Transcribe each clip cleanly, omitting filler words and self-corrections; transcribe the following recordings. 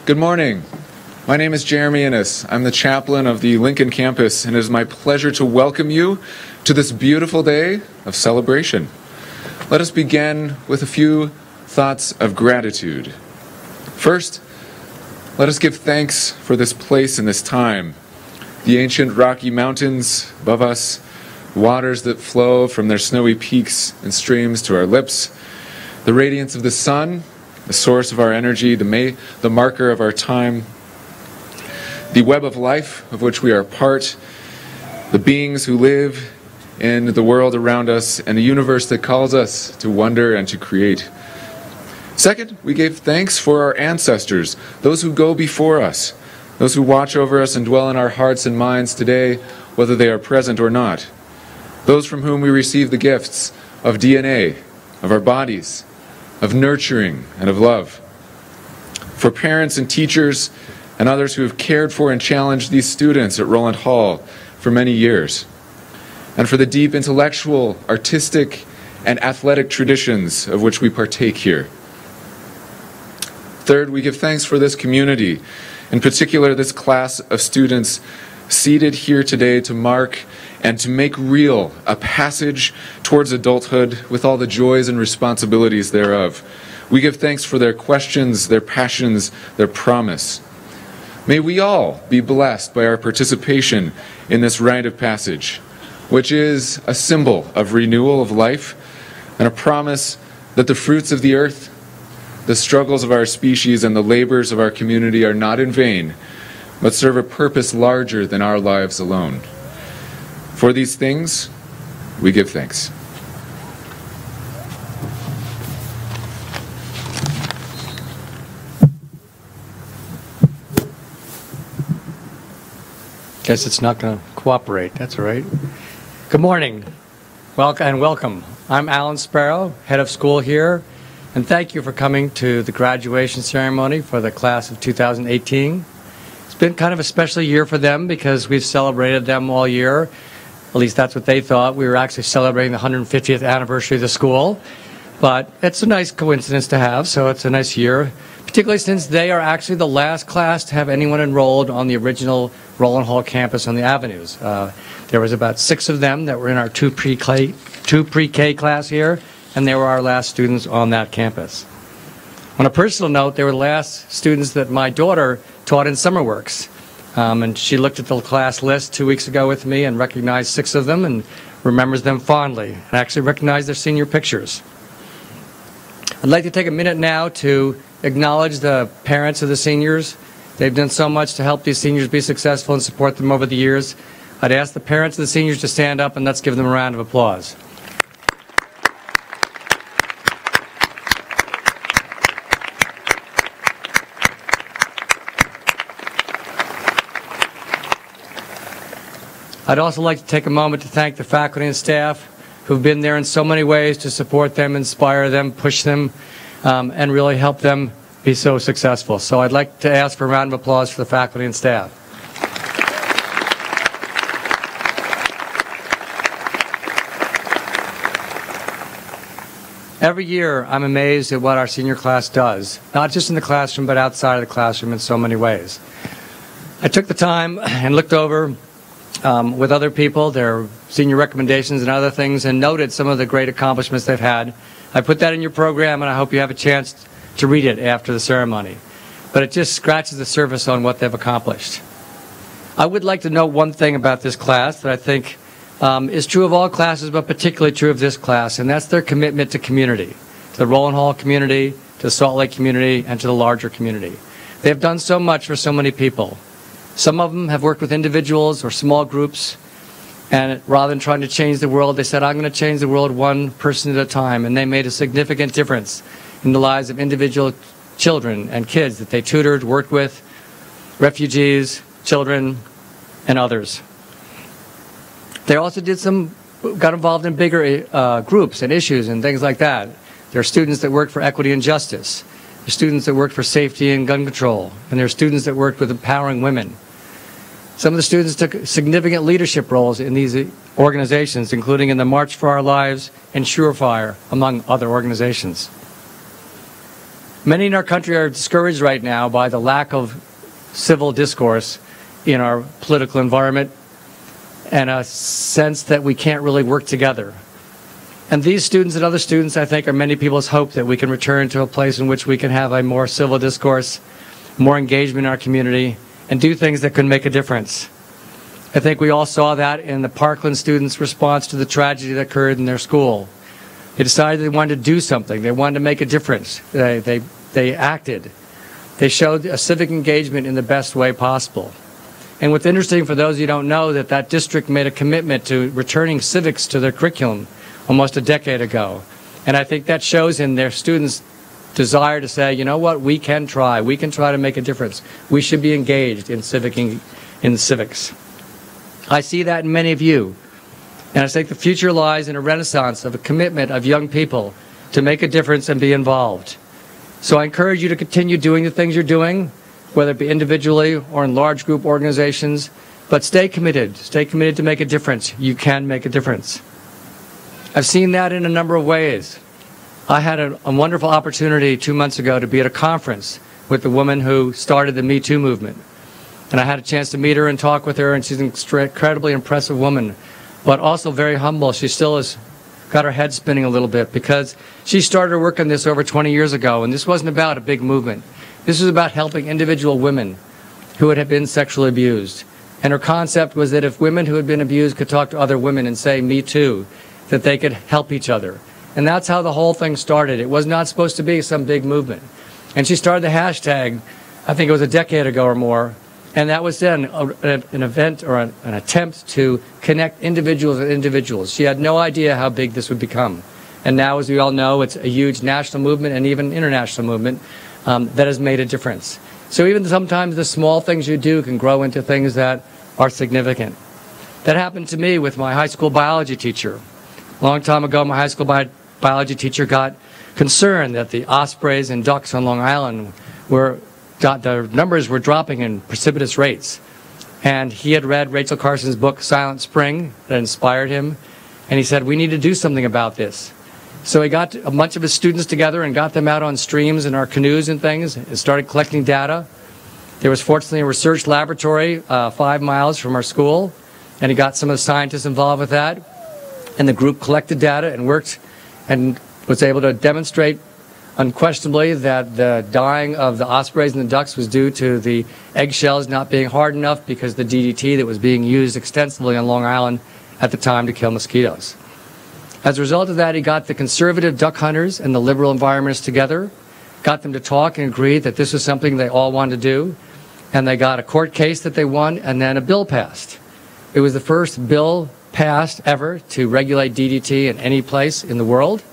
Good morning. My name is Jeremy Innes. I'm the chaplain of the Lincoln campus, and it is my pleasure to welcome you to this beautiful day of celebration. Let us begin with a few thoughts of gratitude. First, let us give thanks for this place and this time. The ancient Rocky Mountains above us, waters that flow from their snowy peaks and streams to our lips, the radiance of the sun, the source of our energy, the marker of our time, the web of life of which we are part, the beings who live in the world around us, and the universe that calls us to wonder and to create. Second, we gave thanks for our ancestors, those who go before us, those who watch over us and dwell in our hearts and minds today, whether they are present or not, those from whom we receive the gifts of DNA, of our bodies, of nurturing and of love. For parents and teachers and others who have cared for and challenged these students at Rowland Hall for many years. And for the deep intellectual, artistic, and athletic traditions of which we partake here. Third, we give thanks for this community, in particular this class of students seated here today to mark and to make real a passage towards adulthood with all the joys and responsibilities thereof. We give thanks for their questions, their passions, their promise. May we all be blessed by our participation in this rite of passage, which is a symbol of renewal of life and a promise that the fruits of the earth, the struggles of our species, and the labors of our community are not in vain, but serve a purpose larger than our lives alone. For these things, we give thanks. Guess it's not going to cooperate. That's all right. Good morning. Welcome. I'm Alan Sparrow, head of school here, and thank you for coming to the graduation ceremony for the class of 2018. It's been kind of a special year for them because we've celebrated them all year. At least that's what they thought. We were actually celebrating the 150th anniversary of the school. But it's a nice coincidence to have, so it's a nice year, particularly since they are actually the last class to have anyone enrolled on the original Rowland Hall campus on the avenues. There was about 6 of them that were in our two pre-K class here, and they were our last students on that campus. On a personal note, they were the last students that my daughter taught in SummerWorks. And she looked at the class list 2 weeks ago with me and recognized 6 of them and remembers them fondly, and actually recognized their senior pictures. I'd like to take a minute now to acknowledge the parents of the seniors. They've done so much to help these seniors be successful and support them over the years. I'd ask the parents of the seniors to stand up, and let's give them a round of applause. I'd also like to take a moment to thank the faculty and staff who've been there in so many ways to support them, inspire them, push them, and really help them be so successful. So I'd like to ask for a round of applause for the faculty and staff. Every year, I'm amazed at what our senior class does, not just in the classroom, but outside of the classroom in so many ways. I took the time and looked over with other people, their senior recommendations and other things, and noted some of the great accomplishments they've had. I put that in your program, and I hope you have a chance to read it after the ceremony. But it just scratches the surface on what they've accomplished. I would like to note one thing about this class that I think is true of all classes, but particularly true of this class, and that's their commitment to community, to the Rowland Hall community, to the Salt Lake community, and to the larger community. They've done so much for so many people. Some of them have worked with individuals or small groups, and rather than trying to change the world, they said, I'm going to change the world one person at a time, and they made a significant difference in the lives of individual children and kids that they tutored, worked with, refugees, children, and others. They also got involved in bigger groups and issues and things like that. There are students that worked for equity and justice. There are students that worked for safety and gun control. And there are students that worked with empowering women. Some of the students took significant leadership roles in these organizations, including in the March for Our Lives and Surefire, among other organizations. Many in our country are discouraged right now by the lack of civil discourse in our political environment and a sense that we can't really work together. And these students and other students, I think, are many people's hope that we can return to a place in which we can have a more civil discourse, more engagement in our community, and do things that can make a difference. I think we all saw that in the Parkland students' response to the tragedy that occurred in their school. They decided they wanted to do something. They wanted to make a difference. They acted. They showed a civic engagement in the best way possible. And what's interesting for those of you who don't know, that district made a commitment to returning civics to their curriculum almost a decade ago. And I think that shows in their students' desire to say, you know what, we can try to make a difference. We should be engaged in civics. I see that in many of you. And I think the future lies in a renaissance of a commitment of young people to make a difference and be involved. So I encourage you to continue doing the things you're doing, whether it be individually or in large group organizations, but stay committed to make a difference. You can make a difference. I've seen that in a number of ways. I had a wonderful opportunity 2 months ago to be at a conference with the woman who started the Me Too movement. And I had a chance to meet her and talk with her, and she's an incredibly impressive woman, but also very humble. She still has got her head spinning a little bit because she started work on this over 20 years ago, and this wasn't about a big movement. This was about helping individual women who had been sexually abused. And her concept was that if women who had been abused could talk to other women and say, me too, that they could help each other. And that's how the whole thing started. It was not supposed to be some big movement. And she started the hashtag, I think it was a decade ago or more, and that was then an event or an attempt to connect individuals with individuals. She had no idea how big this would become. And now, as we all know, it's a huge national movement and even international movement that has made a difference. So even sometimes the small things you do can grow into things that are significant. That happened to me with my high school biology teacher. A long time ago, my high school biology teacher got concerned that the ospreys and ducks on Long Island the numbers were dropping in precipitous rates. And he had read Rachel Carson's book, Silent Spring, that inspired him. And he said, we need to do something about this. So he got a bunch of his students together and got them out on streams in our canoes and things and started collecting data. There was fortunately a research laboratory 5 miles from our school, and he got some of the scientists involved with that. And the group collected data and worked and was able to demonstrate unquestionably that the dying of the ospreys and the ducks was due to the eggshells not being hard enough because the DDT that was being used extensively on Long Island at the time to kill mosquitoes. As a result of that, he got the conservative duck hunters and the liberal environmentalists together, got them to talk and agree that this was something they all wanted to do, and they got a court case that they won, and then a bill passed. It was the first bill passed ever to regulate DDT in any place in the world.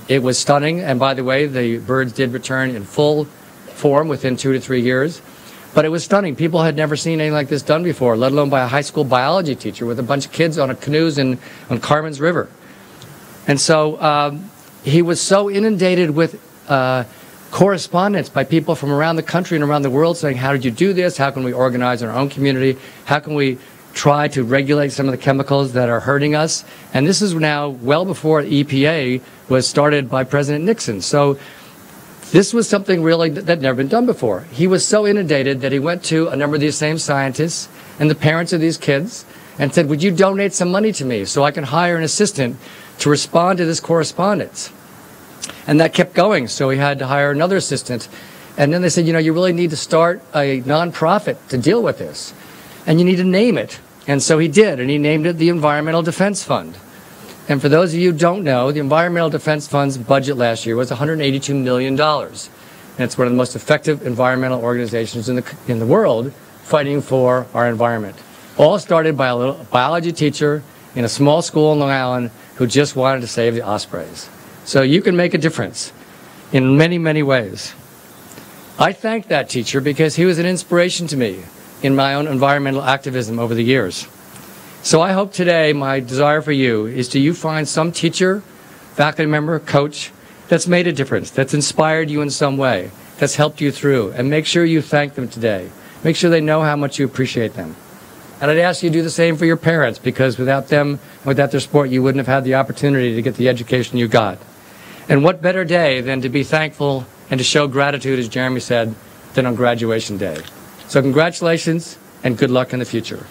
It was stunning, and by the way, the birds did return in full form within 2 to 3 years. But it was stunning. People had never seen anything like this done before, let alone by a high school biology teacher with a bunch of kids on canoes on Carmen's River. And so he was so inundated with correspondence by people from around the country and around the world saying, how did you do this? How can we organize our own community? How can we try to regulate some of the chemicals that are hurting us? And this is now well before EPA was started by President Nixon. So this was something really that had never been done before. He was so inundated that he went to a number of these same scientists and the parents of these kids and said, would you donate some money to me so I can hire an assistant to respond to this correspondence? And that kept going, so he had to hire another assistant. And then they said, you know, you really need to start a nonprofit to deal with this. And you need to name it. And so he did, and he named it the Environmental Defense Fund. And for those of you who don't know, the Environmental Defense Fund's budget last year was $182 million. And it's one of the most effective environmental organizations in the world fighting for our environment. All started by a little biology teacher in a small school in Long Island who just wanted to save the ospreys. So you can make a difference in many, many ways. I thank that teacher because he was an inspiration to me in my own environmental activism over the years. So I hope today my desire for you is to you find some teacher, faculty member, coach that's made a difference, that's inspired you in some way, that's helped you through, and make sure you thank them today. Make sure they know how much you appreciate them. And I'd ask you to do the same for your parents, because without them, without their support, you wouldn't have had the opportunity to get the education you got. And what better day than to be thankful and to show gratitude, as Jeremy said, than on graduation day. So congratulations and good luck in the future.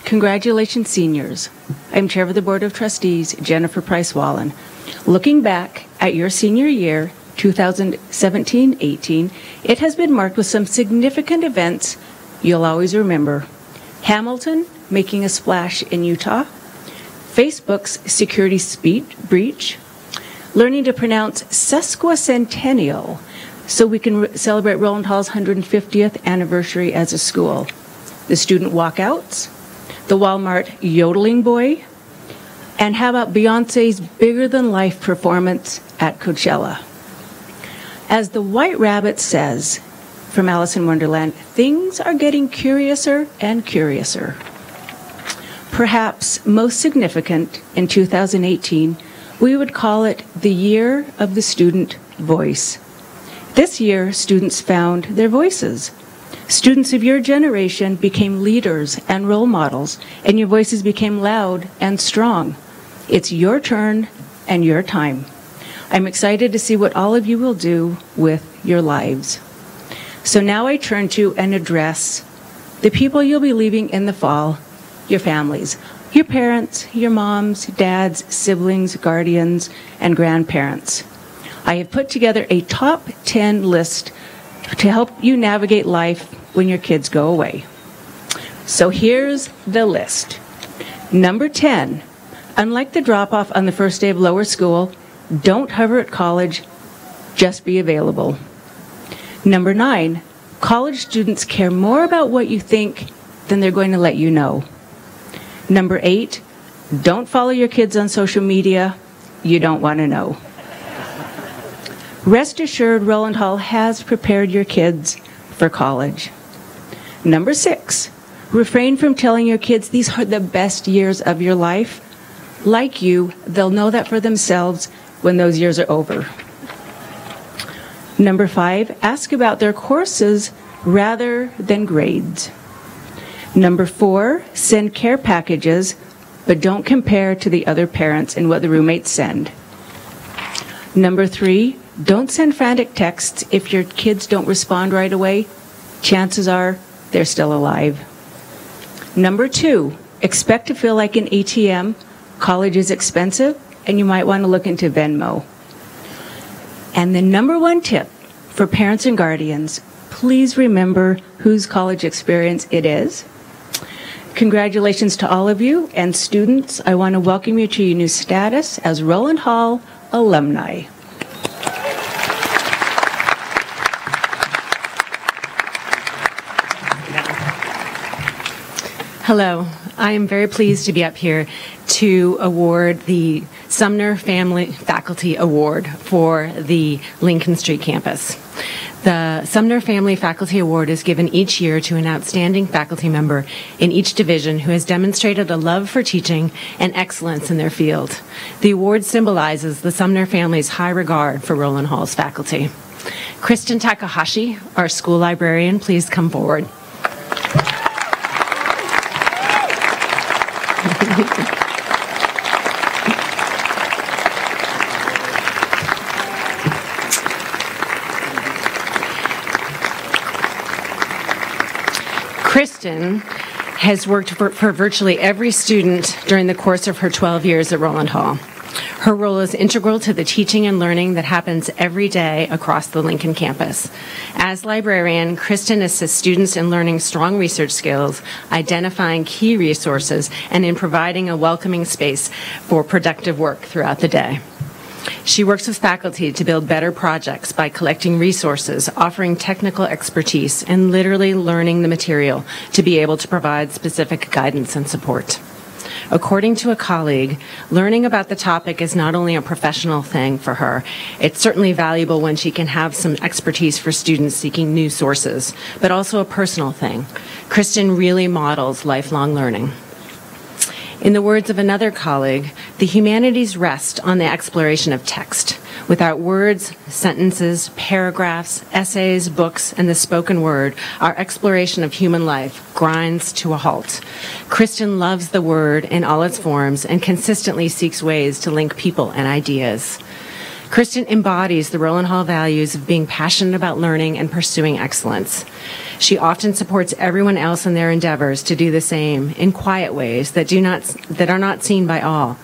Congratulations, seniors. I'm Chair of the Board of Trustees, Jennifer Price Wallen. Looking back at your senior year, 2017-18, it has been marked with some significant events you'll always remember. Hamilton making a splash in Utah, Facebook's security breach, learning to pronounce sesquicentennial so we can celebrate Roland Hall's 150th anniversary as a school, the student walkouts, the Walmart yodeling boy, and how about Beyonce's bigger-than-life performance at Coachella? As the White Rabbit says from Alice in Wonderland, things are getting curiouser and curiouser. Perhaps most significant in 2018, we would call it the year of the student voice. This year, students found their voices. Students of your generation became leaders and role models, and your voices became loud and strong. It's your turn and your time. I'm excited to see what all of you will do with your lives. So now I turn to and address the people you'll be leaving in the fall, your families, your parents, your moms, dads, siblings, guardians, and grandparents. I have put together a top 10 list to help you navigate life when your kids go away. So here's the list. Number 10, unlike the drop-off on the first day of lower school, don't hover at college, just be available. Number 9, college students care more about what you think than they're going to let you know. Number 8, don't follow your kids on social media, you don't want to know. Rest assured, Roland Hall has prepared your kids for college. Number 6, refrain from telling your kids these are the best years of your life. Like you, they'll know that for themselves when those years are over. Number 5, ask about their courses rather than grades. Number 4, send care packages, but don't compare to the other parents and what the roommates send. Number 3, don't send frantic texts if your kids don't respond right away. Chances are they're still alive. Number 2, expect to feel like an ATM. College is expensive, and you might want to look into Venmo. And the number 1 tip for parents and guardians, please remember whose college experience it is. Congratulations to all of you, and students, I want to welcome you to your new status as Roland Hall alumni. Hello. I am very pleased to be up here to award the Sumner Family Faculty Award for the Lincoln Street campus. The Sumner Family Faculty Award is given each year to an outstanding faculty member in each division who has demonstrated a love for teaching and excellence in their field. The award symbolizes the Sumner family's high regard for Roland Hall's faculty. Kristen Takahashi, our school librarian, please come forward. Kristen has worked for virtually every student during the course of her 12 years at Roland Hall. Her role is integral to the teaching and learning that happens every day across the Lincoln campus. As librarian, Kristen assists students in learning strong research skills, identifying key resources, and in providing a welcoming space for productive work throughout the day. She works with faculty to build better projects by collecting resources, offering technical expertise, and literally learning the material to be able to provide specific guidance and support. According to a colleague, learning about the topic is not only a professional thing for her, it's certainly valuable when she can have some expertise for students seeking new sources, but also a personal thing. Kristen really models lifelong learning. In the words of another colleague, the humanities rest on the exploration of text. Without words, sentences, paragraphs, essays, books, and the spoken word, our exploration of human life grinds to a halt. Kristen loves the word in all its forms and consistently seeks ways to link people and ideas. Kristen embodies the Rowland Hall values of being passionate about learning and pursuing excellence. She often supports everyone else in their endeavors to do the same in quiet ways that are not seen by all.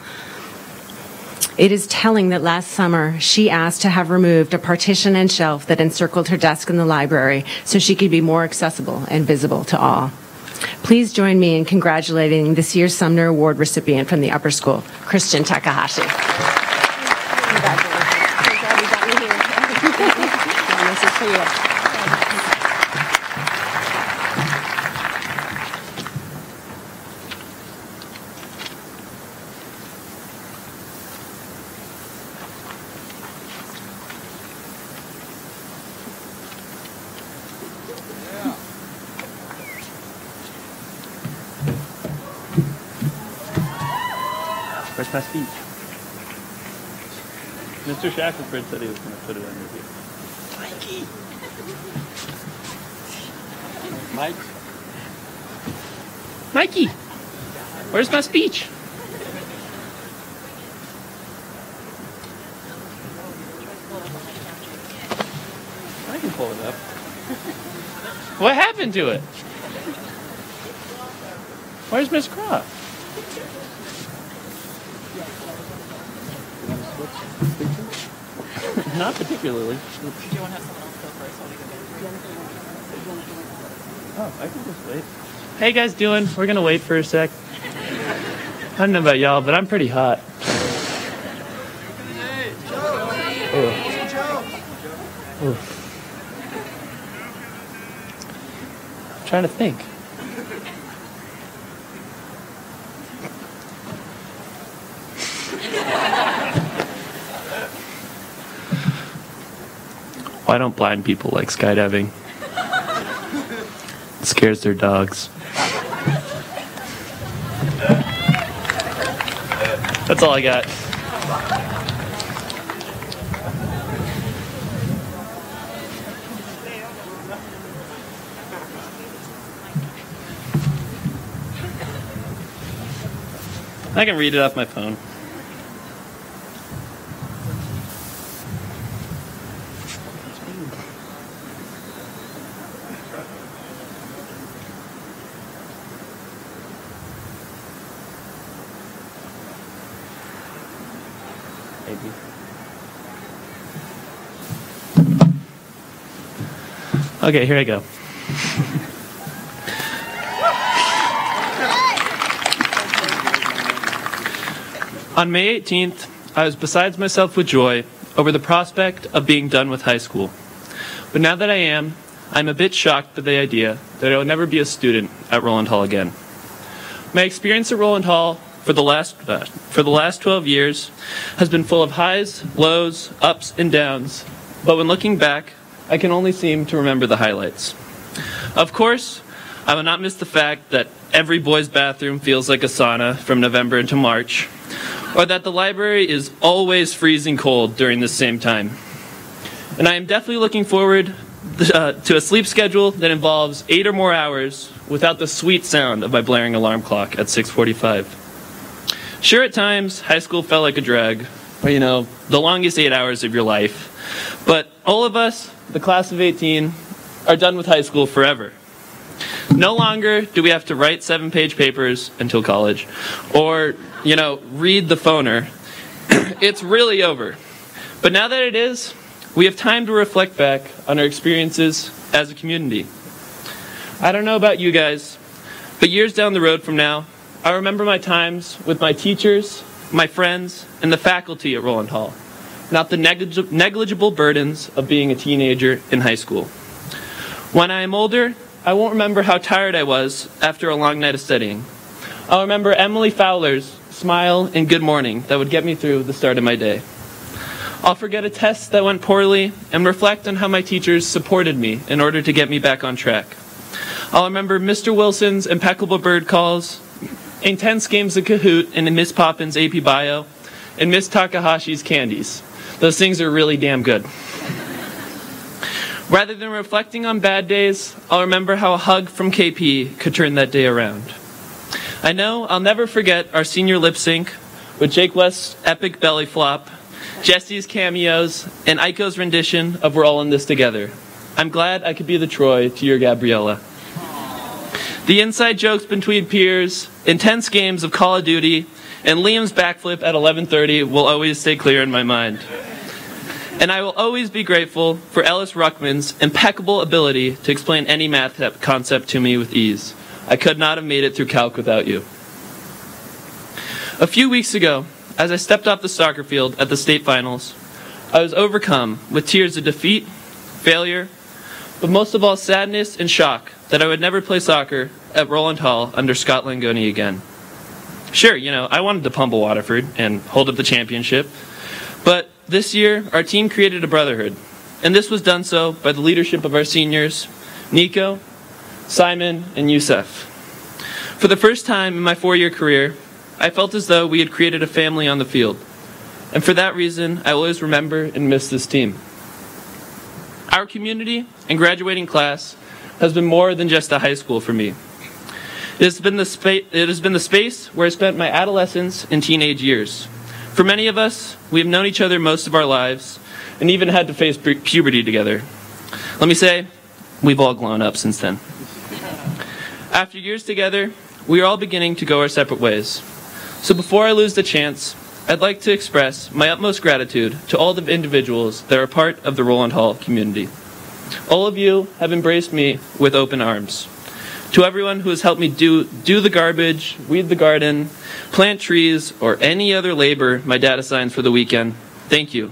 It is telling that last summer she asked to have removed a partition and shelf that encircled her desk in the library so she could be more accessible and visible to all. Please join me in congratulating this year's Sumner Award recipient from the upper school, Kristen Takahashi. This is for you. Where's my speech? Mr. Shackelford said he was going to put it on review. Mikey! Mike? Mikey! Where's my speech? I can pull it up. What happened to it? Where's Miss Croft? Not particularly. Do you want to have someone else go first while we go back? Oh, I can just wait. How you guys doing? We're going to wait for a sec. I don't know about y'all, but I'm pretty hot. I'm trying to think. Why don't blind people like skydiving? It scares their dogs. That's all I got. I can read it off my phone. Maybe. Okay, here I go. On May 18th, I was beside myself with joy over the prospect of being done with high school. But now that I am, I'm a bit shocked by the idea that I will never be a student at Rowland Hall again. My experience at Rowland Hall for the last 12 years has been full of highs, lows, ups, and downs, but when looking back, I can only seem to remember the highlights. Of course, I will not miss the fact that every boys' bathroom feels like a sauna from November into March, or that the library is always freezing cold during this same time. And I am definitely looking forward to a sleep schedule that involves 8 or more hours without the sweet sound of my blaring alarm clock at 6:45. Sure, at times, high school felt like a drag, or, the longest 8 hours of your life. But all of us, the class of 18, are done with high school forever. No longer do we have to write 7-page papers until college, or, read the phoner. It's really over. But now that it is, we have time to reflect back on our experiences as a community. I don't know about you guys, but years down the road from now, I remember my times with my teachers, my friends, and the faculty at Rowland Hall, not the negligible burdens of being a teenager in high school. When I am older, I won't remember how tired I was after a long night of studying. I'll remember Emily Fowler's smile and good morning that would get me through the start of my day. I'll forget a test that went poorly and reflect on how my teachers supported me in order to get me back on track. I'll remember Mr. Wilson's impeccable bird calls, intense games of Kahoot in Miss Poppins' AP Bio, and Miss Takahashi's candies Those things are really damn good. Rather than reflecting on bad days, I'll remember how a hug from KP could turn that day around. I know I'll never forget our senior lip sync with Jake West's epic belly flop, Jesse's cameos, and Aiko's rendition of We're All in This Together. I'm glad I could be the Troy to your Gabriella. The inside jokes between peers, intense games of Call of Duty, and Liam's backflip at 11:30 will always stay clear in my mind. And I will always be grateful for Ellis Ruckman's impeccable ability to explain any math concept to me with ease. I could not have made it through calc without you. A few weeks ago, as I stepped off the soccer field at the state finals, I was overcome with tears of defeat, failure, but most of all sadness and shock that I would never play soccer at Roland Hall under Scott Langoni again. Sure, I wanted to pummel Waterford and hold up the championship, but this year our team created a brotherhood, and this was done so by the leadership of our seniors, Nico, Simon, and Youssef. For the first time in my 4-year career, I felt as though we had created a family on the field, and for that reason, I will always remember and miss this team. Our community and graduating class has been more than just a high school for me. It has been the space where I spent my adolescence and teenage years. For many of us, we have known each other most of our lives and even had to face puberty together. Let me say, we've all grown up since then. After years together, we are all beginning to go our separate ways. So before I lose the chance, I'd like to express my utmost gratitude to all the individuals that are part of the Roland Hall community. All of you have embraced me with open arms. To everyone who has helped me do the garbage, weed the garden, plant trees, or any other labor my dad assigns for the weekend, thank you.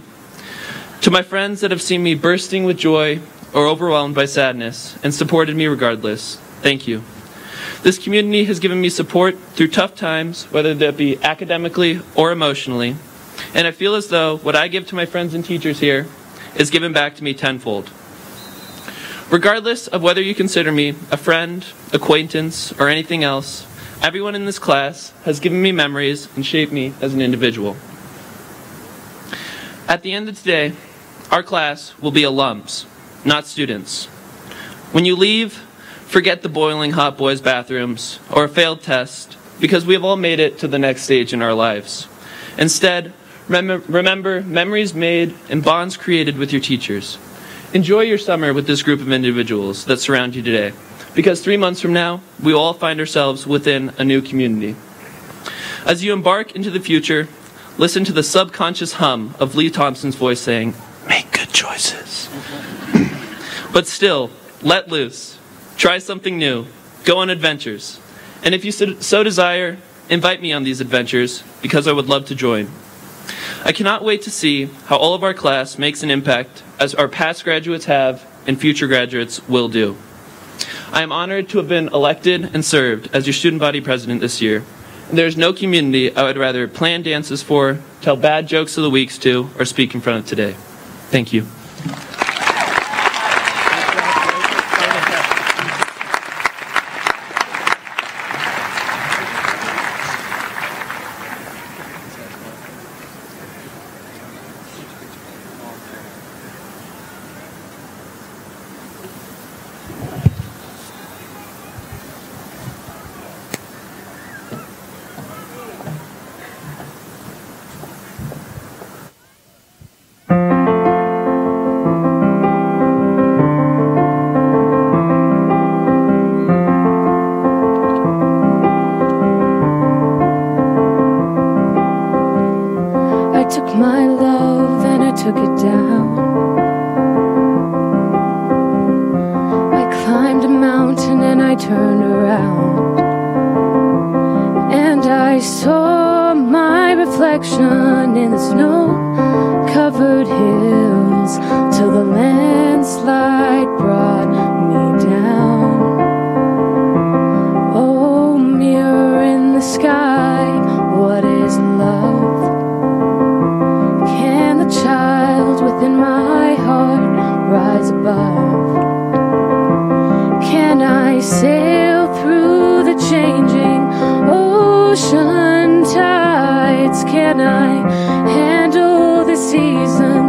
To my friends that have seen me bursting with joy or overwhelmed by sadness and supported me regardless, thank you. This community has given me support through tough times, whether that be academically or emotionally, and I feel as though what I give to my friends and teachers here is given back to me tenfold. Regardless of whether you consider me a friend, acquaintance, or anything else, everyone in this class has given me memories and shaped me as an individual. At the end of today, our class will be alums, not students. When you leave, forget the boiling hot boys' bathrooms or a failed test, because we have all made it to the next stage in our lives. Instead, remember memories made and bonds created with your teachers. Enjoy your summer with this group of individuals that surround you today, because 3 months from now, we will all find ourselves within a new community. As you embark into the future, listen to the subconscious hum of Lee Thompson's voice saying, "Make good choices." But still, let loose. Try something new. Go on adventures. And if you so desire, invite me on these adventures, because I would love to join. I cannot wait to see how all of our class makes an impact, as our past graduates have and future graduates will do. I am honored to have been elected and served as your student body president this year. And there is no community I would rather plan dances for, tell bad jokes of the weeks to, or speak in front of today. Thank you. My love, and I took it down. I climbed a mountain and I turned around, and I saw my reflection in the snow-covered hills, till the landslide brought me down. Oh, mirror in the sky, what is love? Child within my heart rise above? Can I sail through the changing ocean tides? Can I handle the seasons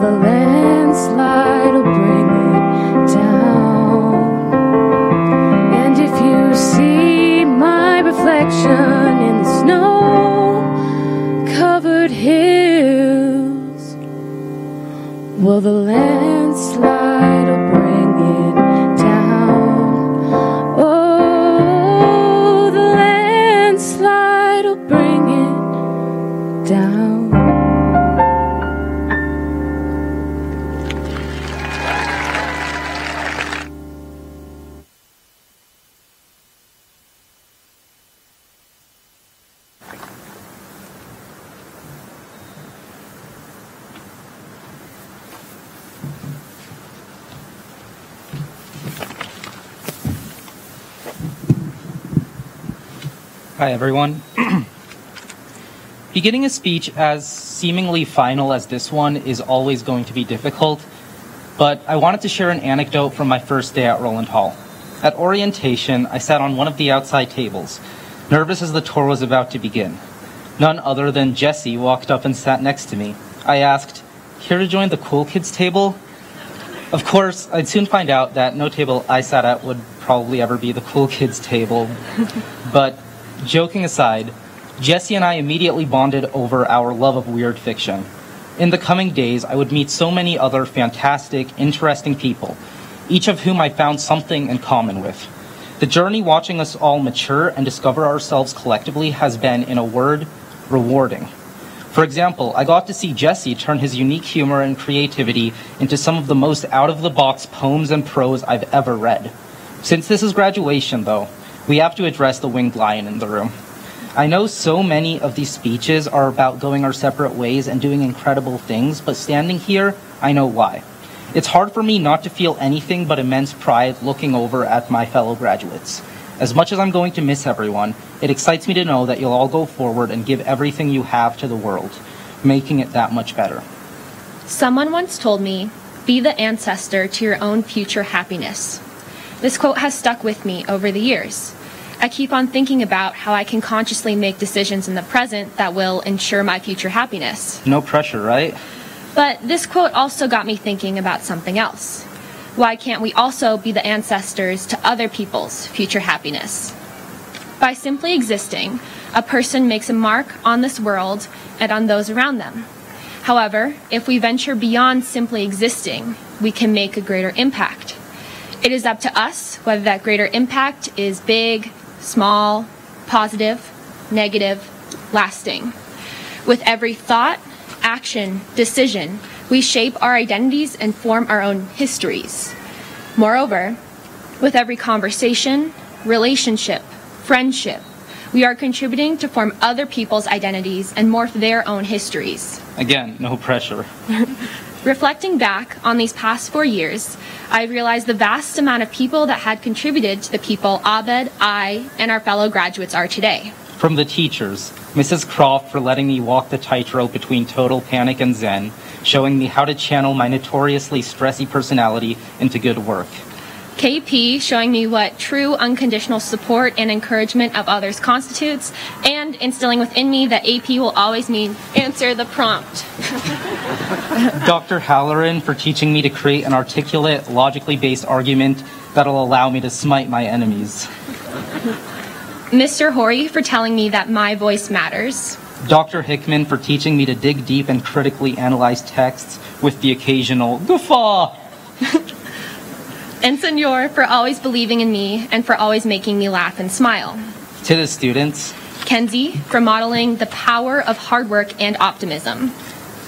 the landslide will bring it down. And if you see my reflection in the snow-covered hills, well, the landslide will bring it down. Oh, the landslide will bring it down. Hi, everyone. Beginning a speech as seemingly final as this one is always going to be difficult, but I wanted to share an anecdote from my first day at Rowland Hall. At orientation, I sat on one of the outside tables, nervous as the tour was about to begin. None other than Jessie walked up and sat next to me. I asked, "Here to join the cool kids table?" Of course, I'd soon find out that no table I sat at would probably ever be the cool kids table, but joking aside, Jessie and I immediately bonded over our love of weird fiction. In the coming days, I would meet so many other fantastic, interesting people, each of whom I found something in common with. The journey watching us all mature and discover ourselves collectively has been, in a word, rewarding. For example, I got to see Jessie turn his unique humor and creativity into some of the most out-of-the-box poems and prose I've ever read. Since this is graduation, though, we have to address the winged lion in the room. I know so many of these speeches are about going our separate ways and doing incredible things, but standing here, I know why. It's hard for me not to feel anything but immense pride looking over at my fellow graduates. As much as I'm going to miss everyone, it excites me to know that you'll all go forward and give everything you have to the world, making it that much better. Someone once told me, "Be the ancestor to your own future happiness." This quote has stuck with me over the years. I keep on thinking about how I can consciously make decisions in the present that will ensure my future happiness. No pressure, right? But this quote also got me thinking about something else. Why can't we also be the ancestors to other people's future happiness? By simply existing, a person makes a mark on this world and on those around them. However, if we venture beyond simply existing, we can make a greater impact. It is up to us whether that greater impact is big, small, positive, negative, lasting. With every thought, action, decision, we shape our identities and form our own histories. Moreover, with every conversation, relationship, friendship, we are contributing to form other people's identities and morph their own histories. Again, no pressure. Reflecting back on these past 4 years, I realized the vast amount of people that had contributed to the people Abed, I, and our fellow graduates are today. From the teachers, Mrs. Croft for letting me walk the tightrope between total panic and zen, showing me how to channel my notoriously stressy personality into good work. KP showing me what true unconditional support and encouragement of others constitutes, and instilling within me that AP will always mean answer the prompt. Dr. Halloran for teaching me to create an articulate, logically based argument that'll allow me to smite my enemies. Mr. Horry for telling me that my voice matters. Dr. Hickman for teaching me to dig deep and critically analyze texts with the occasional guffaw. And Senor for always believing in me and for always making me laugh and smile. To the students. Kenzie for modeling the power of hard work and optimism.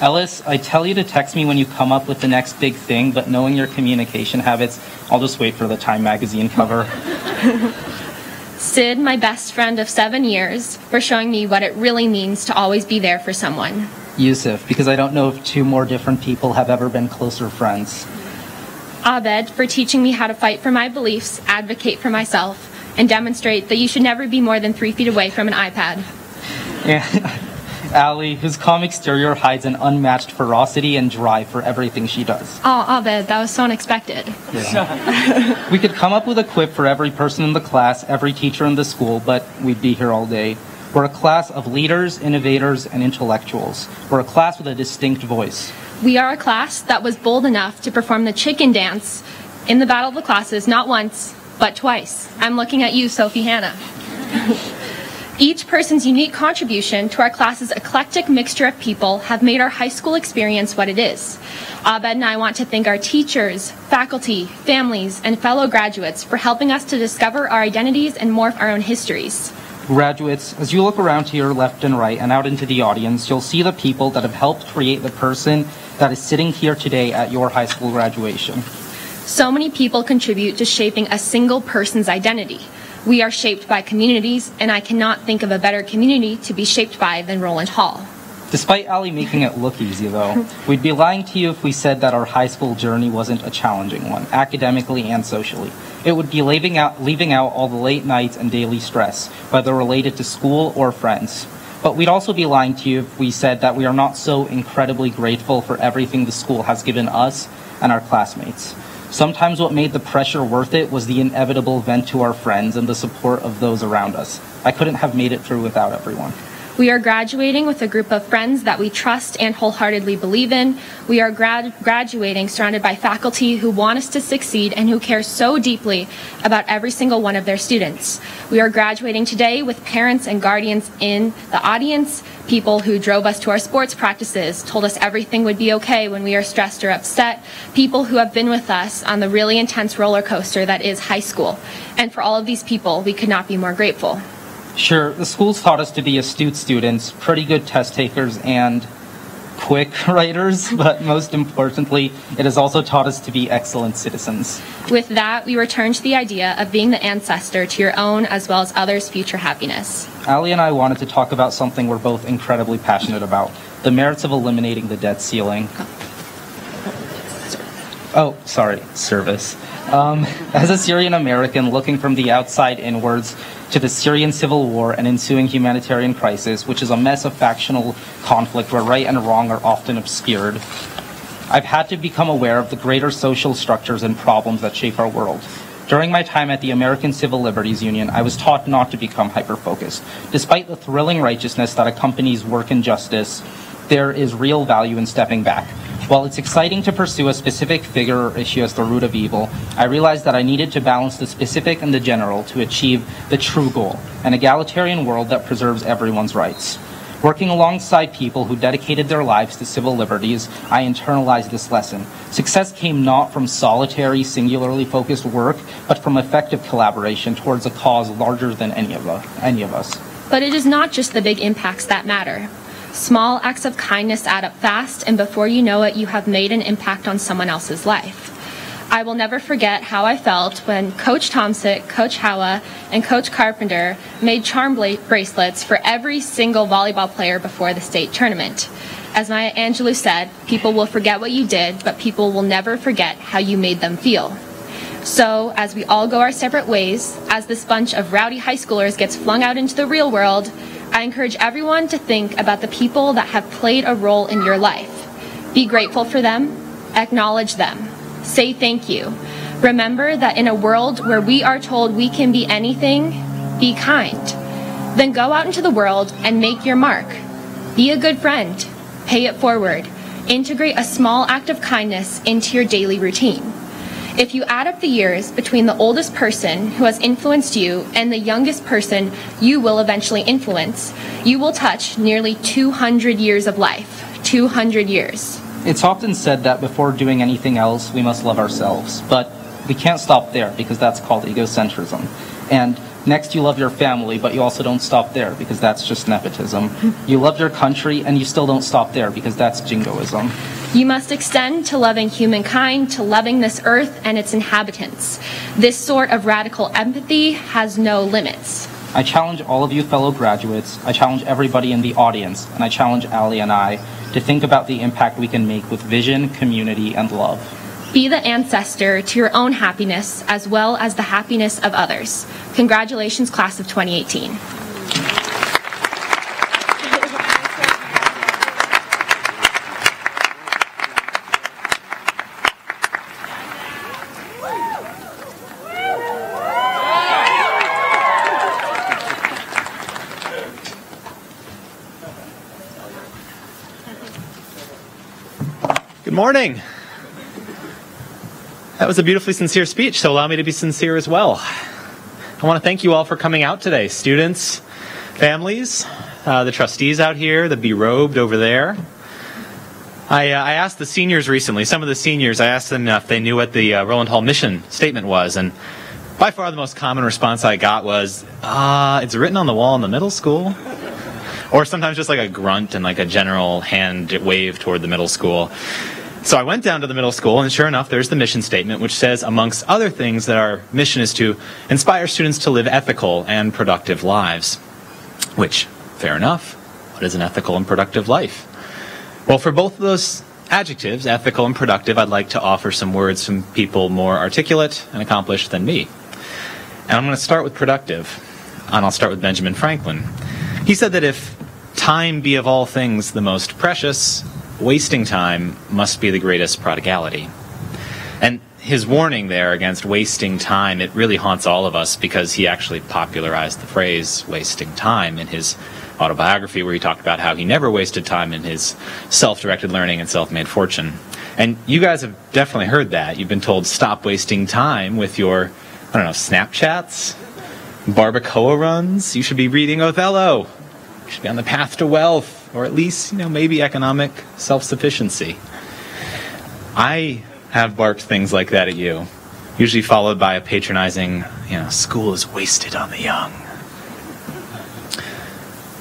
Ellis, I tell you to text me when you come up with the next big thing, but knowing your communication habits, I'll just wait for the Time magazine cover. Sid, my best friend of 7 years, for showing me what it really means to always be there for someone. Yusuf, because I don't know if two more different people have ever been closer friends. Abed, for teaching me how to fight for my beliefs, advocate for myself, and demonstrate that you should never be more than 3 feet away from an iPad. And Allie, whose calm exterior hides an unmatched ferocity and drive for everything she does. Oh, Abed, that was so unexpected. Yeah. We could come up with a quip for every person in the class, every teacher in the school, but we'd be here all day. We're a class of leaders, innovators, and intellectuals. We're a class with a distinct voice. We are a class that was bold enough to perform the chicken dance in the Battle of the Classes not once, but twice. I'm looking at you, Sophie Hannah. Each person's unique contribution to our class's eclectic mixture of people have made our high school experience what it is. Abed and I want to thank our teachers, faculty, families, and fellow graduates for helping us to discover our identities and morph our own histories. Graduates, as you look around to your left and right and out into the audience, you'll see the people that have helped create the person that is sitting here today at your high school graduation. So many people contribute to shaping a single person's identity. We are shaped by communities, and I cannot think of a better community to be shaped by than Roland Hall. Despite Allie making it look easy, though, we'd be lying to you if we said that our high school journey wasn't a challenging one, academically and socially. It would be leaving out all the late nights and daily stress, whether related to school or friends. But we'd also be lying to you if we said that we are not so incredibly grateful for everything the school has given us and our classmates. Sometimes what made the pressure worth it was the inevitable vent to our friends and the support of those around us. I couldn't have made it through without everyone. We are graduating with a group of friends that we trust and wholeheartedly believe in. We are graduating surrounded by faculty who want us to succeed and who care so deeply about every single one of their students. We are graduating today with parents and guardians in the audience, people who drove us to our sports practices, told us everything would be okay when we are stressed or upset, people who have been with us on the really intense roller coaster that is high school. And for all of these people, we could not be more grateful. Sure, the school's taught us to be astute students, pretty good test takers, and quick writers, but most importantly, it has also taught us to be excellent citizens. With that, we return to the idea of being the ancestor to your own as well as others' future happiness. Allie and I wanted to talk about something we're both incredibly passionate about, the merits of eliminating the debt ceiling. Service. As a Syrian American looking from the outside inwards to the Syrian civil war and ensuing humanitarian crisis, which is a mess of factional conflict where right and wrong are often obscured, I've had to become aware of the greater social structures and problems that shape our world. During my time at the American Civil Liberties Union, I was taught not to become hyper-focused. Despite the thrilling righteousness that accompanies work in justice, there is real value in stepping back. While it's exciting to pursue a specific figure or issue as the root of evil, I realized that I needed to balance the specific and the general to achieve the true goal, an egalitarian world that preserves everyone's rights. Working alongside people who dedicated their lives to civil liberties, I internalized this lesson. Success came not from solitary, singularly focused work, but from effective collaboration towards a cause larger than any of us. But it is not just the big impacts that matter. Small acts of kindness add up fast, and before you know it, you have made an impact on someone else's life. I will never forget how I felt when Coach Tomsick, Coach Howa, and Coach Carpenter made charm bracelets for every single volleyball player before the state tournament. As Maya Angelou said, people will forget what you did, but people will never forget how you made them feel. So, as we all go our separate ways, as this bunch of rowdy high schoolers gets flung out into the real world, I encourage everyone to think about the people that have played a role in your life. Be grateful for them, acknowledge them, say thank you. Remember that in a world where we are told we can be anything, be kind. Then go out into the world and make your mark. Be a good friend, pay it forward, integrate a small act of kindness into your daily routine. If you add up the years between the oldest person who has influenced you and the youngest person you will eventually influence, you will touch nearly 200 years of life. 200 years. It's often said that before doing anything else, we must love ourselves. But we can't stop there because that's called egocentrism. And next you love your family, but you also don't stop there because that's just nepotism. You love your country and you still don't stop there because that's jingoism. You must extend to loving humankind, to loving this earth and its inhabitants. This sort of radical empathy has no limits. I challenge all of you fellow graduates, I challenge everybody in the audience, and I challenge Allie and I to think about the impact we can make with vision, community, and love. Be the ancestor to your own happiness as well as the happiness of others. Congratulations, class of 2018. Good morning. That was a beautifully sincere speech, so allow me to be sincere as well. I want to thank you all for coming out today. Students, families, the trustees out here, the berobed over there. I asked the seniors recently, some of the seniors, I asked them if they knew what the Rowland Hall mission statement was, and by far the most common response I got was, it's written on the wall in the middle school. Or sometimes just like a grunt and like a general hand wave toward the middle school. So I went down to the middle school, and sure enough, there's the mission statement, which says, amongst other things, that our mission is to inspire students to live ethical and productive lives. Which, fair enough, what is an ethical and productive life? Well, for both of those adjectives, ethical and productive, I'd like to offer some words from people more articulate and accomplished than me. And I'm going to start with productive, and I'll start with Benjamin Franklin. He said that if time be of all things the most precious, wasting time must be the greatest prodigality. And his warning there against wasting time, it really haunts all of us because he actually popularized the phrase wasting time in his autobiography, where he talked about how he never wasted time in his self-directed learning and self-made fortune. And you guys have definitely heard that. You've been told stop wasting time with your, Snapchats, barbacoa runs. You should be reading Othello. You should be on the path to wealth, or at least, maybe economic self-sufficiency. I have barked things like that at you, usually followed by a patronizing, school is wasted on the young.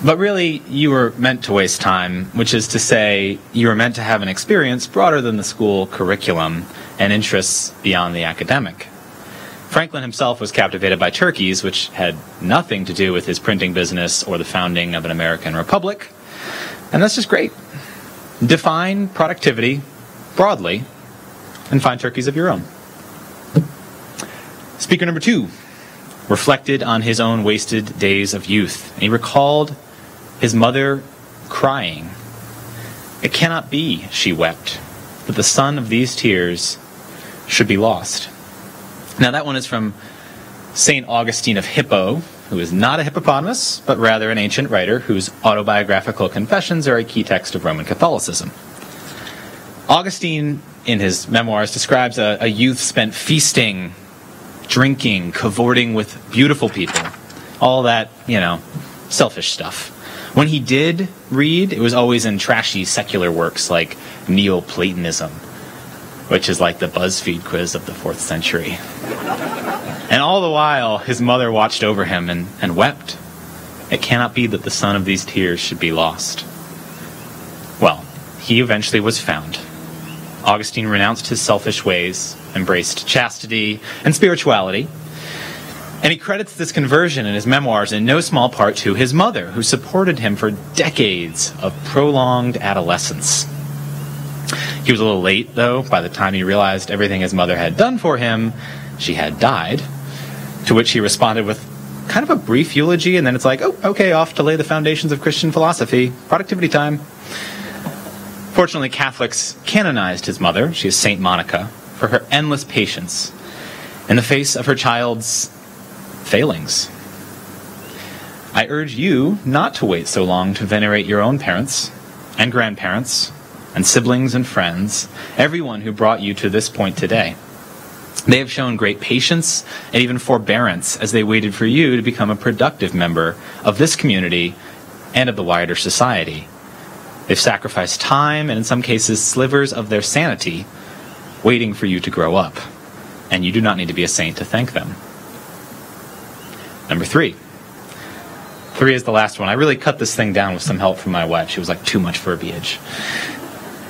But really, you were meant to waste time, which is to say, you were meant to have an experience broader than the school curriculum and interests beyond the academic. Franklin himself was captivated by turkeys, which had nothing to do with his printing business or the founding of an American republic. And that's just great. Define productivity broadly and find turkeys of your own. Speaker number 2 reflected on his own wasted days of youth. And he recalled his mother crying. It cannot be, she wept, that the son of these tears should be lost. Now that one is from St. Augustine of Hippo, who is not a hippopotamus, but rather an ancient writer whose autobiographical confessions are a key text of Roman Catholicism. Augustine, in his memoirs, describes a youth spent feasting, drinking, cavorting with beautiful people. All that, selfish stuff. When he did read, it was always in trashy secular works like Neoplatonism, which is like the BuzzFeed quiz of the 4th century. And all the while, his mother watched over him and wept. It cannot be that the son of these tears should be lost. Well, he eventually was found. Augustine renounced his selfish ways, embraced chastity and spirituality, and he credits this conversion in his memoirs in no small part to his mother, who supported him for decades of prolonged adolescence. He was a little late, though. By the time he realized everything his mother had done for him, she had died, to which he responded with kind of a brief eulogy, and then it's like, oh, okay, off to lay the foundations of Christian philosophy. Productivity time. Fortunately, Catholics canonized his mother, she is Saint Monica, for her endless patience in the face of her child's failings. I urge you not to wait so long to venerate your own parents and grandparents and siblings and friends, everyone who brought you to this point today. They have shown great patience and even forbearance as they waited for you to become a productive member of this community and of the wider society. They've sacrificed time and in some cases slivers of their sanity waiting for you to grow up. And you do not need to be a saint to thank them. Number 3. 3 is the last one. I really cut this thing down with some help from my wife. She was like too much verbiage.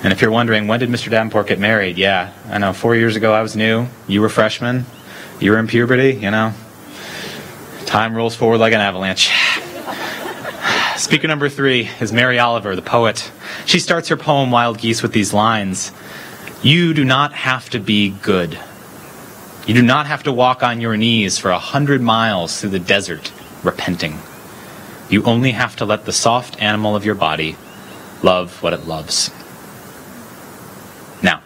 And if you're wondering, when did Mr. Davenport get married? Yeah, I know, 4 years ago I was new. You were freshmen. You were in puberty, Time rolls forward like an avalanche. Speaker number 3 is Mary Oliver, the poet. She starts her poem, Wild Geese, with these lines. You do not have to be good. You do not have to walk on your knees for 100 miles through the desert, repenting. You only have to let the soft animal of your body love what it loves. Now,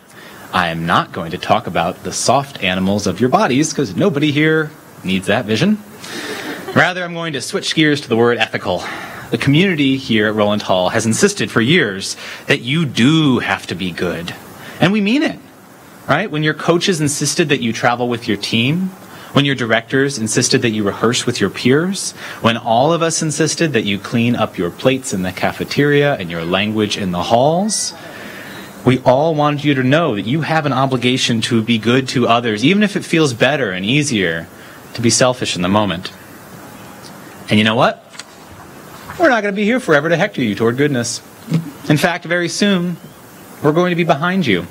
I am not going to talk about the soft animals of your bodies, because nobody here needs that vision. Rather, I'm going to switch gears to the word ethical. The community here at Rowland Hall has insisted for years that you do have to be good. And we mean it, right? When your coaches insisted that you travel with your team, when your directors insisted that you rehearse with your peers, when all of us insisted that you clean up your plates in the cafeteria and your language in the halls, we all wanted you to know that you have an obligation to be good to others, even if it feels better and easier to be selfish in the moment. And you know what? We're not going to be here forever to hector you toward goodness. In fact, very soon, we're going to be behind you,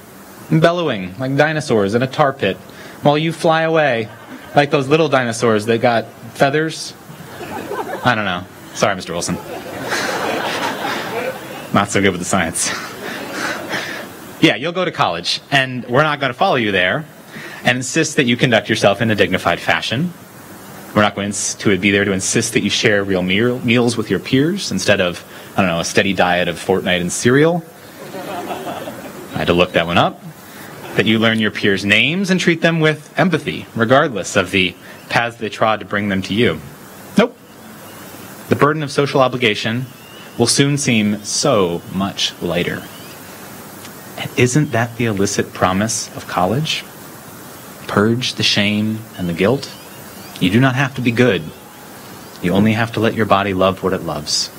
bellowing like dinosaurs in a tar pit, while you fly away like those little dinosaurs that got feathers. I don't know. Sorry, Mr. Wilson. Not so good with the science. Yeah, you'll go to college, and we're not going to follow you there and insist that you conduct yourself in a dignified fashion. We're not going to be there to insist that you share real meals with your peers instead of, I don't know, a steady diet of Fortnite and cereal. I had to look that one up. That you learn your peers' names and treat them with empathy, regardless of the paths they trod to bring them to you. Nope. The burden of social obligation will soon seem so much lighter. And isn't that the illicit promise of college? Purge the shame and the guilt. You do not have to be good. You only have to let your body love what it loves.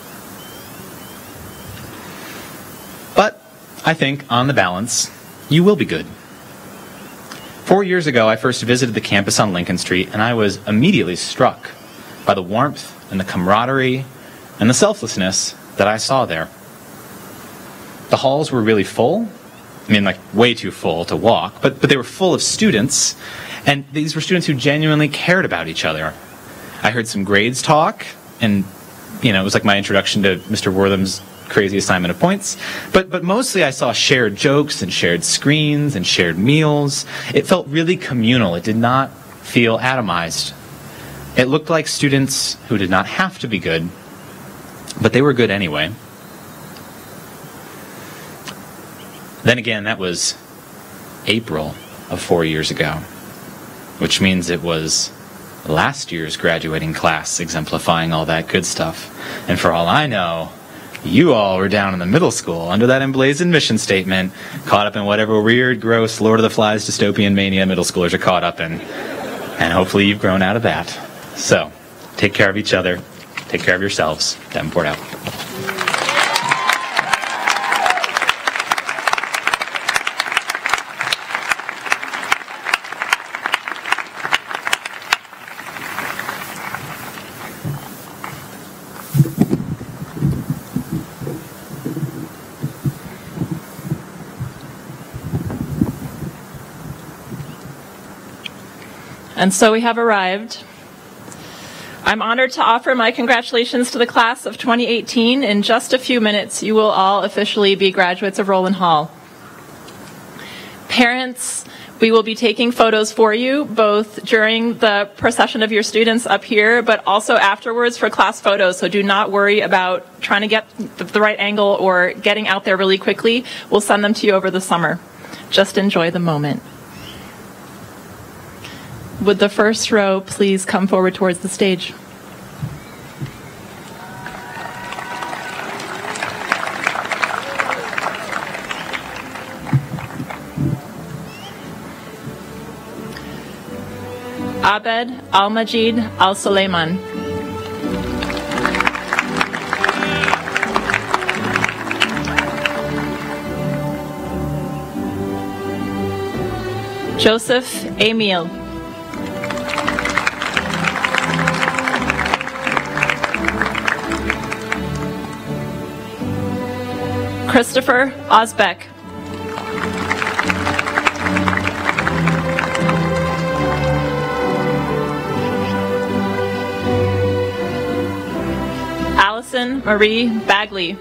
But I think, on the balance, you will be good. 4 years ago, I first visited the campus on Lincoln Street, and I was immediately struck by the warmth and the camaraderie and the selflessness that I saw there. The halls were really full. I mean, like, way too full to walk, but they were full of students, and these were students who genuinely cared about each other. I heard some grades talk, and, it was like my introduction to Mr. Wortham's crazy assignment of points, but mostly I saw shared jokes and shared screens and shared meals. It felt really communal. It did not feel atomized. It looked like students who did not have to be good, but they were good anyway. Then again, that was April of 4 years ago, which means it was last year's graduating class exemplifying all that good stuff. And for all I know, you all were down in the middle school under that emblazoned mission statement, caught up in whatever weird, gross Lord of the Flies dystopian mania middle schoolers are caught up in. And hopefully you've grown out of that. So, take care of each other. Take care of yourselves. Davenport out. And so we have arrived. I'm honored to offer my congratulations to the class of 2018. In just a few minutes, you will all officially be graduates of Rowland Hall. Parents, we will be taking photos for you, both during the procession of your students up here, but also afterwards for class photos. So do not worry about trying to get the right angle or getting out there really quickly. We'll send them to you over the summer. Just enjoy the moment. Would the first row please come forward towards the stage? Abed Al-Majid Al-Suleiman. Joseph Emil. Christopher Osbeck. Allison Marie Bagley.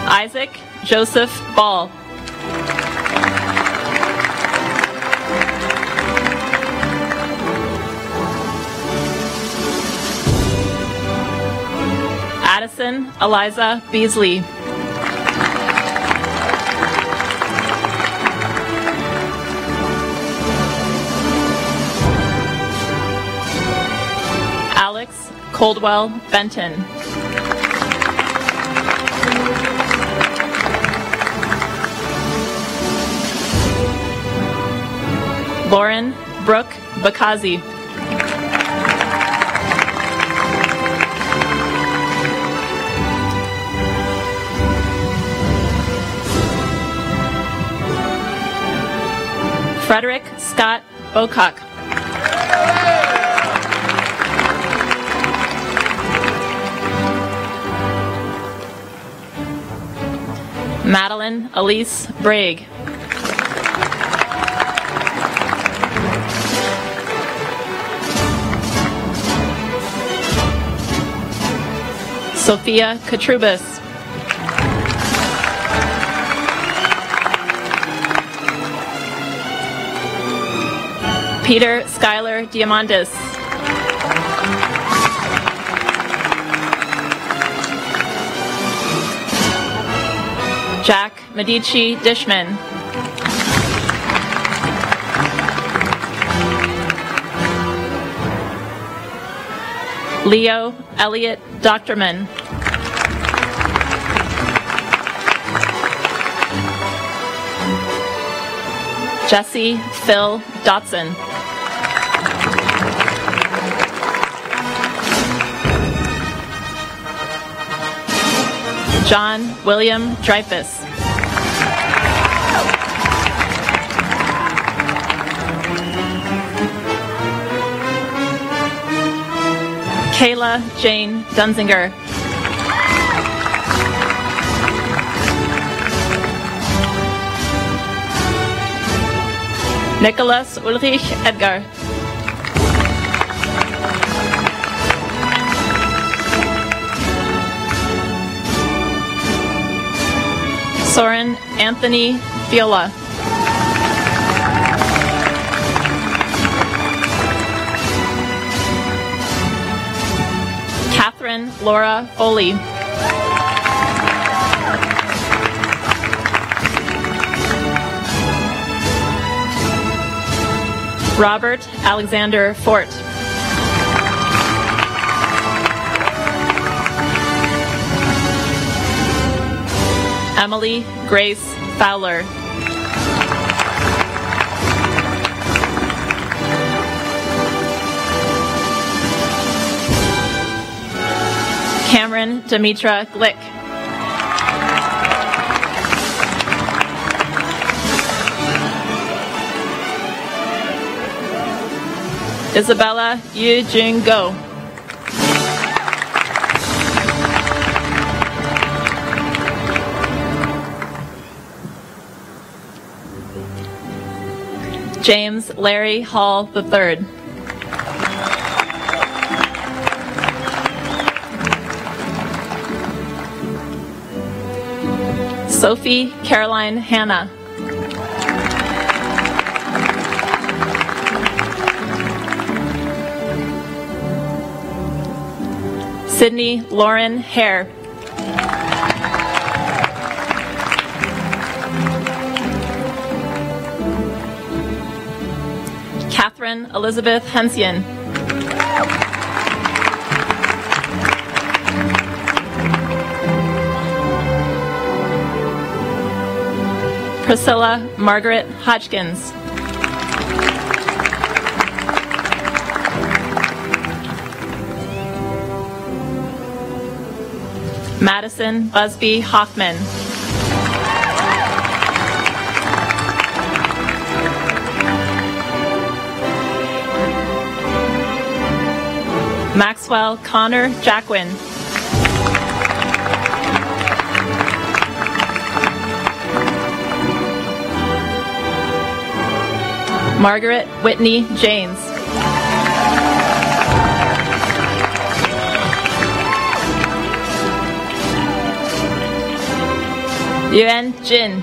Isaac Joseph Ball. Addison Eliza Beasley. Coldwell Benton. Lauren Brooke Bakazi. Frederick Scott Bocock. Madeline Elise Bragg. Sophia Katrubis. Peter Schuyler Diamandis. Jack Medici Dishman. Leo Elliott Doctorman. Jesse Phil Dotson. John William Dreyfus. Kayla Jane Dunzinger. Nicholas Ulrich Edgar. Soren Anthony Viola. Catherine Laura Foley. Robert Alexander Fort. Emily Grace Fowler. Cameron Demetra Glick. Isabella Yu Jun Go. James Larry Hall III. Sophie Caroline Hanna. Sydney Lauren Hare. Catherine Elizabeth Hensian. Priscilla Margaret Hodgkins. Madison Busby Hoffman. Maxwell Connor Jacquin. Margaret Whitney James. Yuan Jin.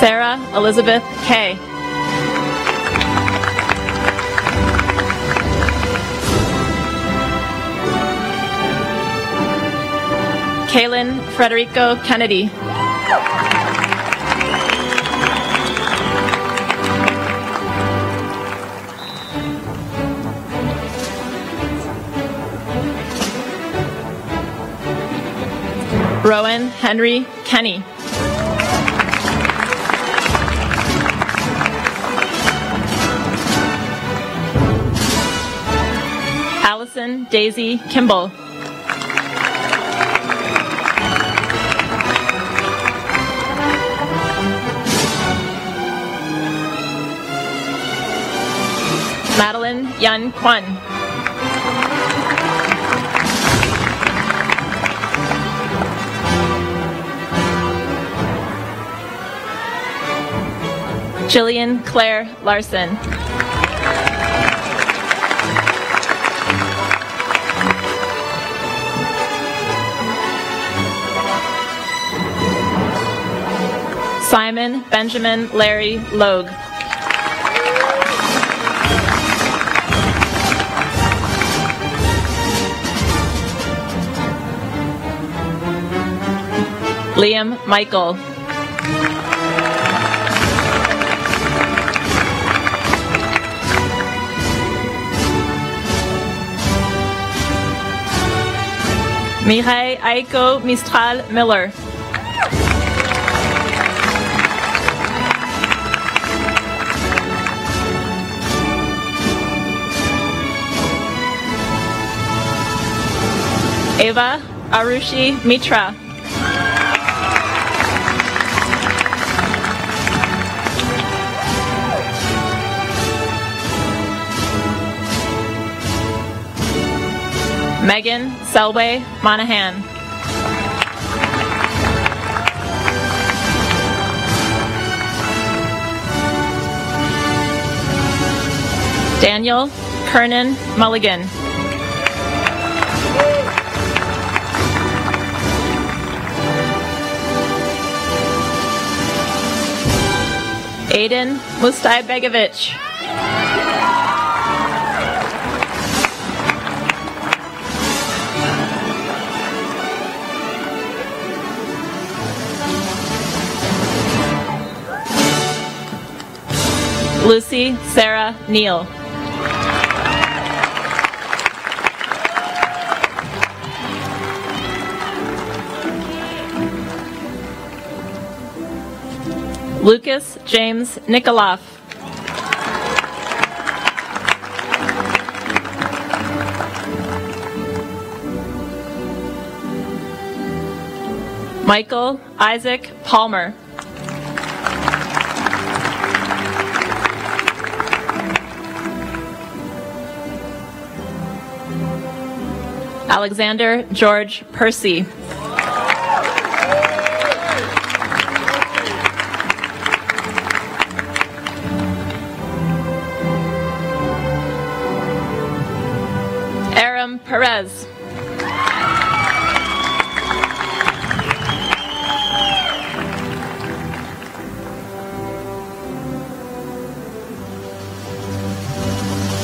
Sarah Elizabeth Kay. Kaylin Frederico Kennedy. Rowan Henry Kenny. Allison Daisy Kimball. Madeline Yun Kwon. Jillian Claire Larson. Simon Benjamin Larry Logue. Liam Michael. Mireille Aiko Mistral Miller. Eva Arushi Mitra. Megan Selway Monahan. Daniel Kernan Mulligan. Aiden Mustaibegovic. Lucy Sarah Neal. Lucas James Nikoloff. Michael Isaac Palmer. Alexander George Percy. Aram Perez.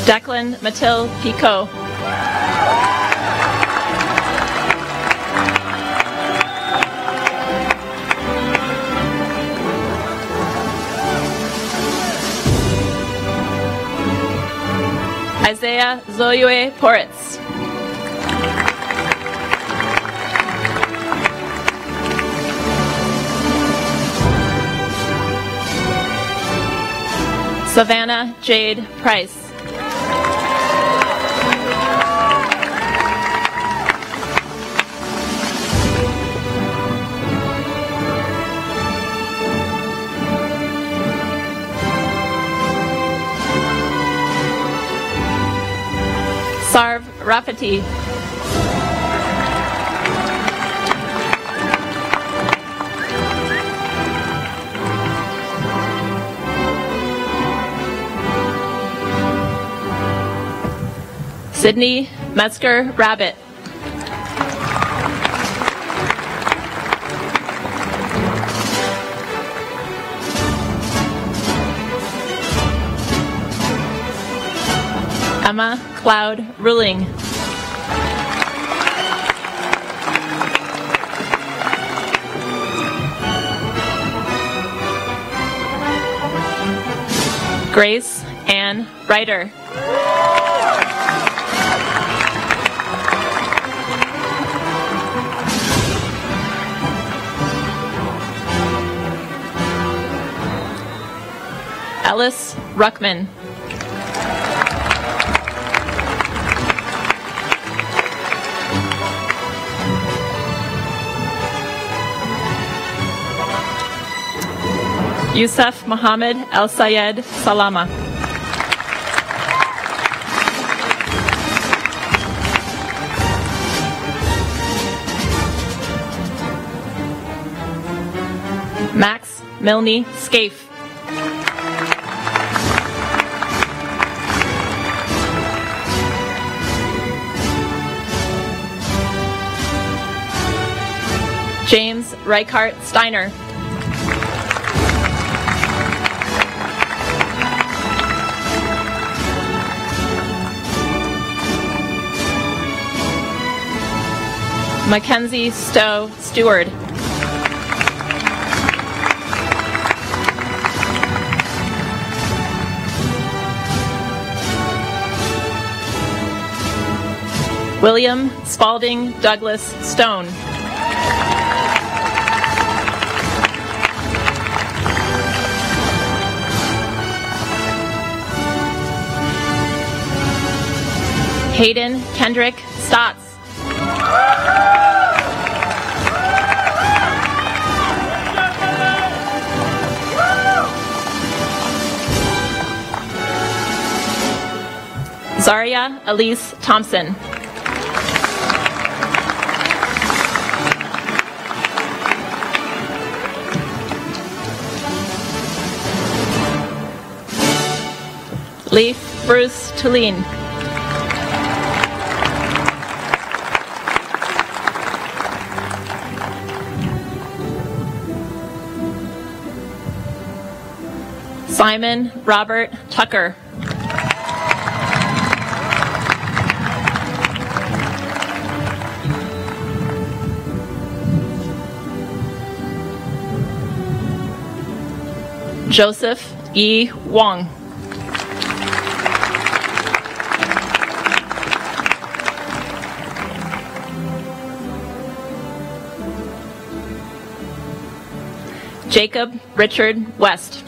Declan Mathilde Picot. Isaiah Zoyue Poritz. Savannah Jade Price. Sarv Rafati. Sydney Metzger Rabbit. Emma Cloud Ruling. Grace Ann Ryder. Ellis Ruckman. Yusuf Mohammed El Sayed Salama. Max Milne Scaife. James Reichart Steiner. Mackenzie Stowe Stewart. William Spalding Douglas Stone. Hayden Kendrick Stotts. Zaria Elise Thompson. Leif Bruce Tulin. Simon Robert Tucker. Joseph E. Wong. Jacob Richard West.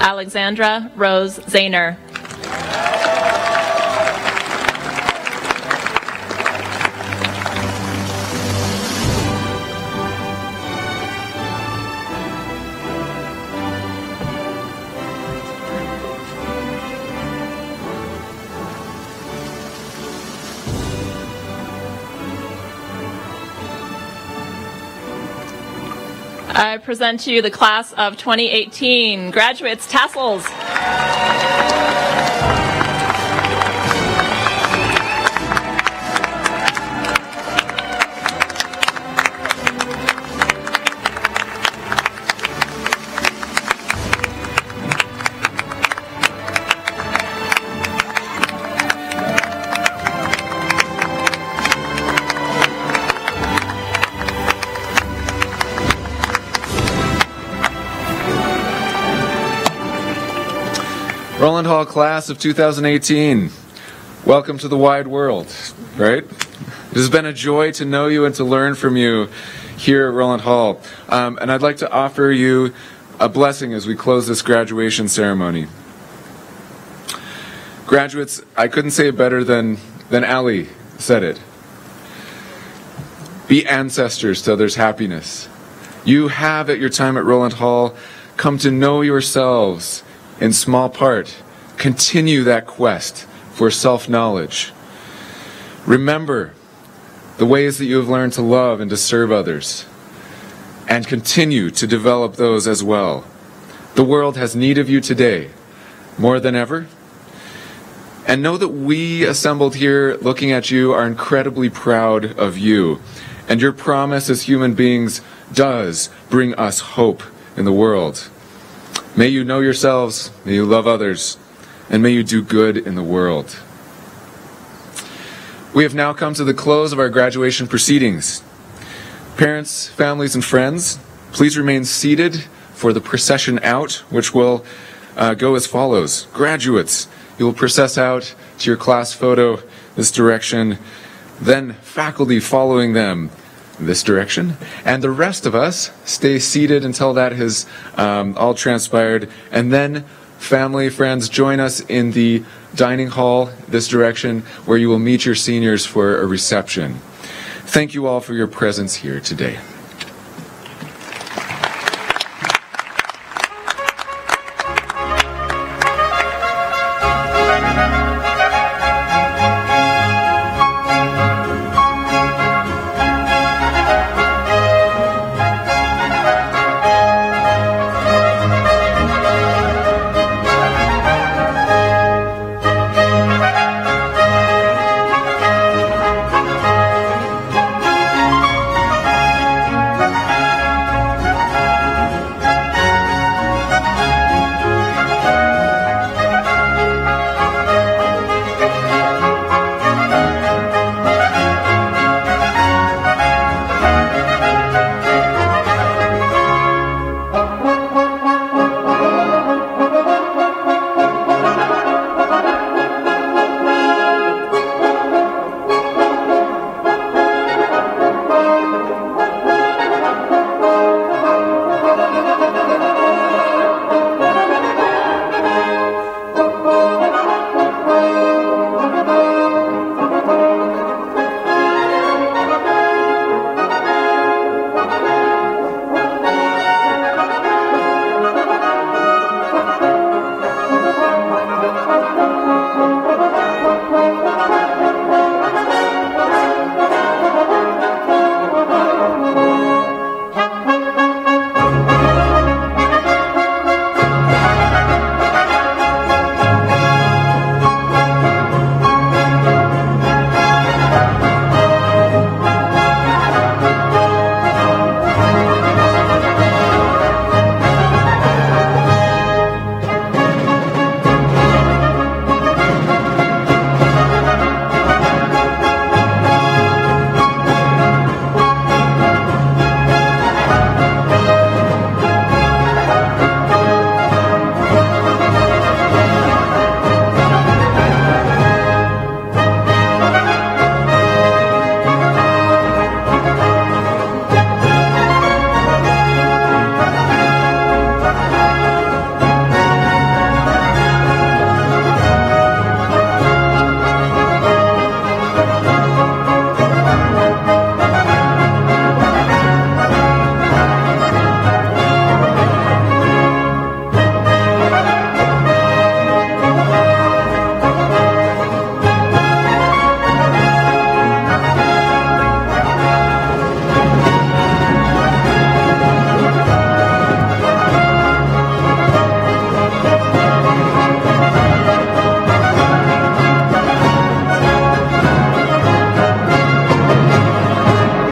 Alexandra Rose Zahner. I present to you the class of 2018. Graduates, tassels. Roland Hall class of 2018, welcome to the wide world, right? It has been a joy to know you and to learn from you here at Roland Hall. And I'd like to offer you a blessing as we close this graduation ceremony. Graduates, I couldn't say it better than Ali said it. Be ancestors to others' happiness. You have, at your time at Roland Hall, come to know yourselves in small part. Continue that quest for self-knowledge. Remember the ways that you have learned to love and to serve others, and continue to develop those as well. The world has need of you today, more than ever. And know that we assembled here looking at you are incredibly proud of you. And your promise as human beings does bring us hope in the world. May you know yourselves, may you love others, and may you do good in the world. We have now come to the close of our graduation proceedings. Parents, families, and friends, please remain seated for the procession out, which will go as follows. Graduates, You will process out to your class photo this direction, then faculty following them this direction, and the rest of us stay seated until that has all transpired, and then family, friends, join us in the dining hall this direction, where you will meet your seniors for a reception. Thank you all for your presence here today.